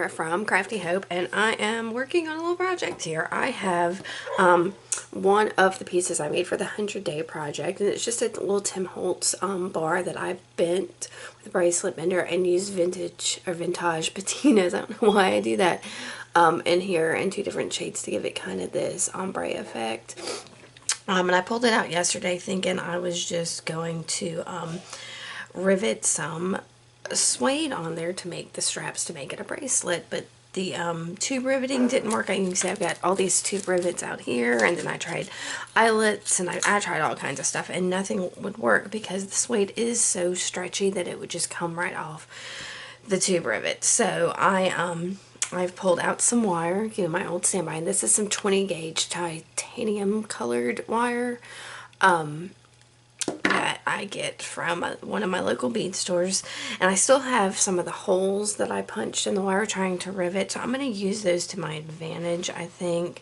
Sarah from Crafty Hope, and I am working on a little project here. I have one of the pieces I made for the 100-day project, and it's just a little Tim Holtz bar that I bent with a bracelet bender and used vintage patinas. I don't know why I do that in here in two different shades to give it kind of this ombre effect. And I pulled it out yesterday thinking I was just going to rivet some suede on there to make the straps to make it a bracelet, but the tube riveting didn't work. You can see I've got all these tube rivets out here, and then I tried eyelets, and I tried all kinds of stuff, and nothing would work because the suede is so stretchy that it would just come right off the tube rivet. So I've pulled out some wire, my old standby, and this is some 20 gauge titanium colored wire that I get from one of my local bead stores, and I still have some of the holes that I punched in the wire trying to rivet, so I'm going to use those to my advantage, I think,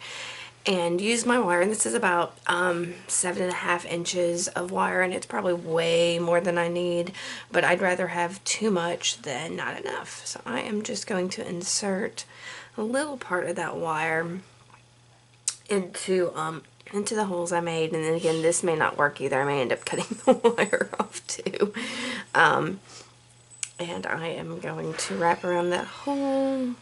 and use my wire. And this is about 7.5 inches of wire, and it's probably way more than I need, but I'd rather have too much than not enough. So I am just going to insert a little part of that wire into the holes I made, and then again, this may not work either. I may end up cutting the wire off too. And I am going to wrap around that hole.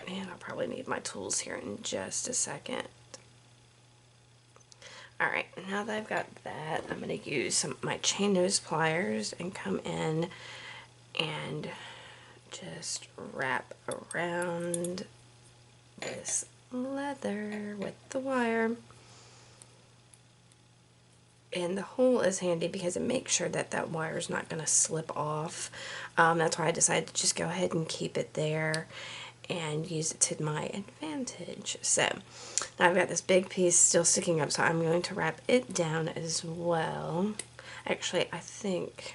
And I'll probably need my tools here in just a second. Alright, now that I've got that, I'm going to use my chain nose pliers and come in and just wrap around this leather with the wire. And the hole is handy because it makes sure that that wire is not going to slip off. That's why I decided to just go ahead and keep it there and use it to my advantage. So now I've got this big piece still sticking up, so I'm going to wrap it down as well. Actually, I think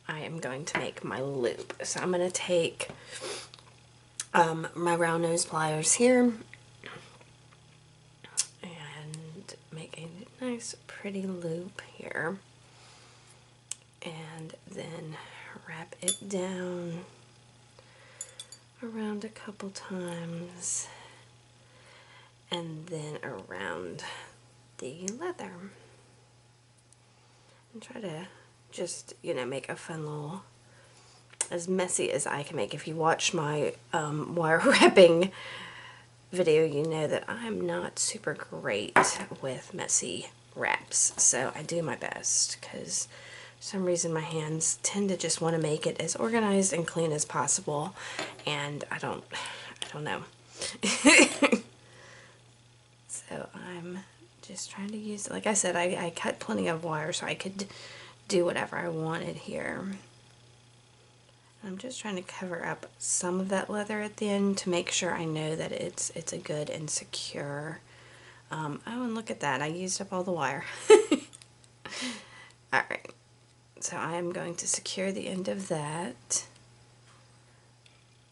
I am going to make my loop. So I'm going to take my round nose pliers here and make a nice pretty loop here, and then wrap it down around a couple times and then around the leather, and try to just, make a fun little, as messy as I can make. If you watch my wire wrapping video, you know that I'm not super great with messy wraps, so I do my best because for some reason my hands tend to just want to make it as organized and clean as possible, and I don't know. So I'm just trying to use, like I said, I cut plenty of wire so I could do whatever I wanted here. I'm just trying to cover up some of that leather at the end to make sure I know that it's a good and secure. Oh, and look at that, I used up all the wire. Alright, so I am going to secure the end of that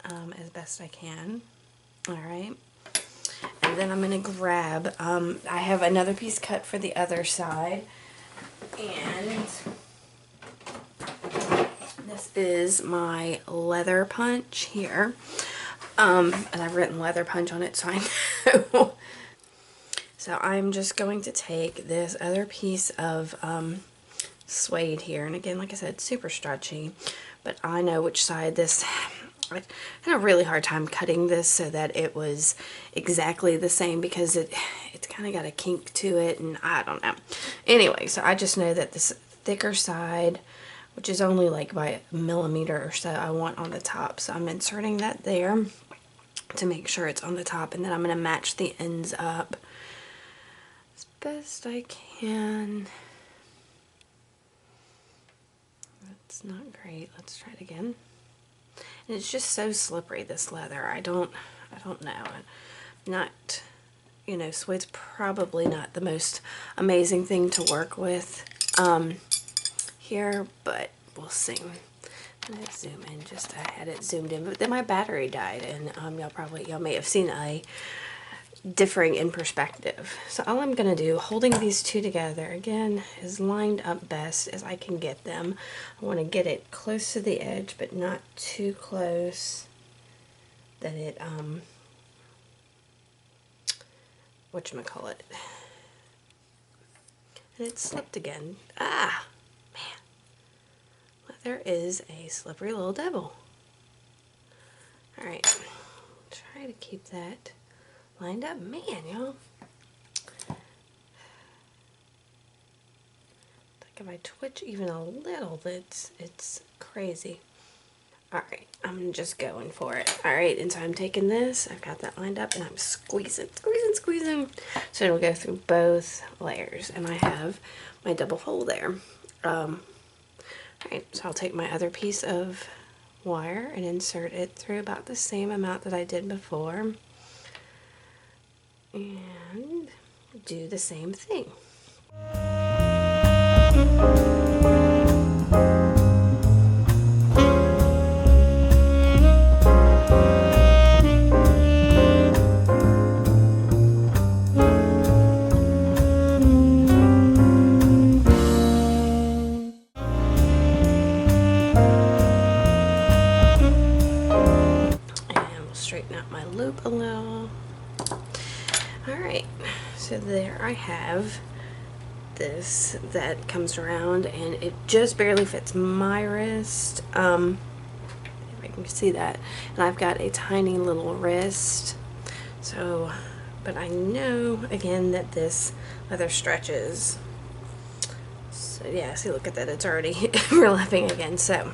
as best I can. Alright, and then I'm going to grab, I have another piece cut for the other side, and this is my leather punch here, and I've written leather punch on it, so I know. So I'm just going to take this other piece of suede here, and again, like I said, super stretchy, but I know which side this, I had a really hard time cutting this so that it was exactly the same because it's kind of got a kink to it, and I don't know. Anyway, so I just know that this thicker side, which is only like by a millimeter or so, I want on the top. So I'm inserting that there to make sure it's on the top, and then I'm going to match the ends up as best I can. That's not great. Let's try it again. And it's just so slippery, this leather. I don't know. Not, suede's probably not the most amazing thing to work with here, but we'll see. I'm gonna zoom in just, I had it zoomed in, but then my battery died, and y'all may have seen a differing in perspective. So all I'm going to do, holding these two together, again, is lined up best as I can get them. I want to get it close to the edge, but not too close that it, whatchamacallit. And it slipped again. Ah, man. Well, there is a slippery little devil. Alright, try to keep that lined up. Man, y'all. Like if I twitch even a little, it's crazy. Alright, I'm just going for it. Alright, and so I'm taking this, I've got that lined up, and I'm squeezing. So it'll go through both layers, and I have my double hole there. Alright, so I'll take my other piece of wire and insert it through about the same amount that I did before. And do the same thing. Straighten out my loop a little. Alright, so there I have this that comes around, and it just barely fits my wrist. If I can see that. And I've got a tiny little wrist. So, but I know again that this leather stretches. So yeah, see, look at that, it's already overlapping again. So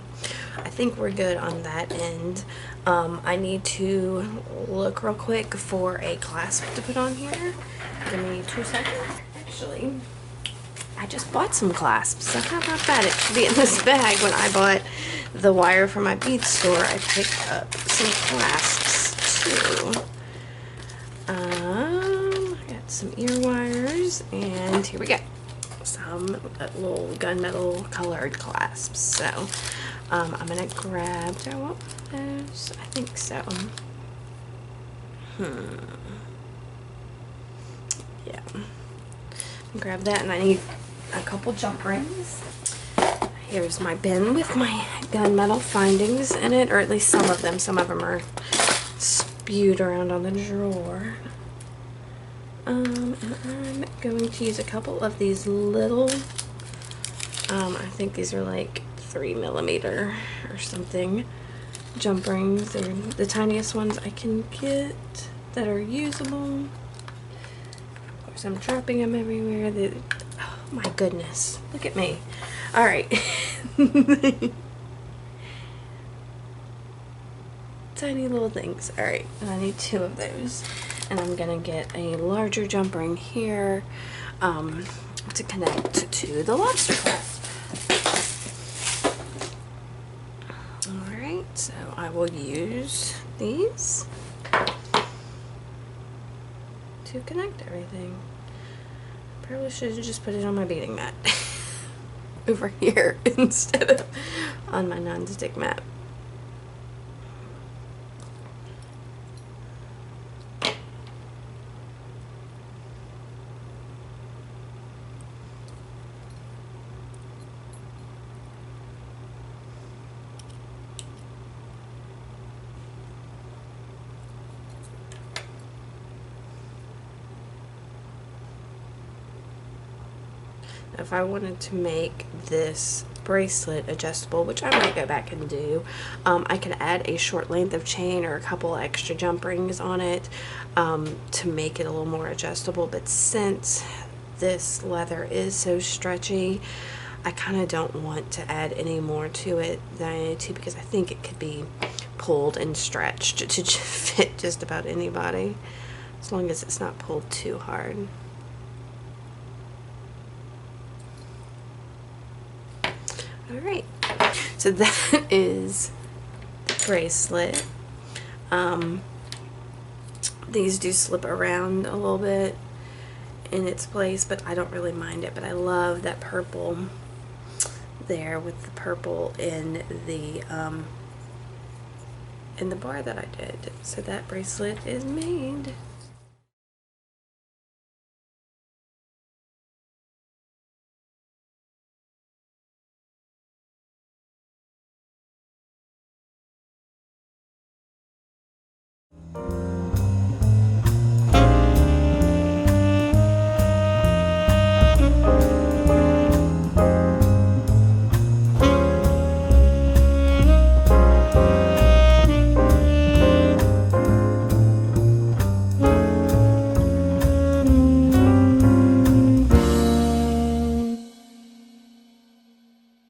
I think we're good on that end. I need to look real quick for a clasp to put on here. Give me 2 seconds. Actually, I just bought some clasps, so how about that? It should be in this bag. When I bought the wire from my bead store, I picked up some clasps too. I got some ear wires, and here we go. Some little gunmetal colored clasps. So I'm gonna grab, do I want those? I think so. Yeah. Grab that, and I need a couple jump rings. Here's my bin with my gunmetal findings in it, or at least some of them. Some of them are spewed around on the drawer. And I'm going to use a couple of these little, I think these are like 3mm or something, jump rings. They're the tiniest ones I can get that are usable. Of course, I'm dropping them everywhere. Oh my goodness, look at me. All right. Tiny little things. All right, and I need 2 of those. And I'm gonna get a larger jump ring here to connect to the lobster clasp. Alright, so I will use these to connect everything. Probably should have just put it on my beading mat over here instead of on my non-stick mat. If I wanted to make this bracelet adjustable, which I might go back and do, I could add a short length of chain or a couple extra jump rings on it to make it a little more adjustable. But since this leather is so stretchy, I kind of don't want to add any more to it than I need to, because I think it could be pulled and stretched to fit just about anybody, as long as it's not pulled too hard. Alright, so that is the bracelet. These do slip around a little bit in its place, but I don't really mind it. But I love that purple there with the purple in the bar that I did. So that bracelet is made.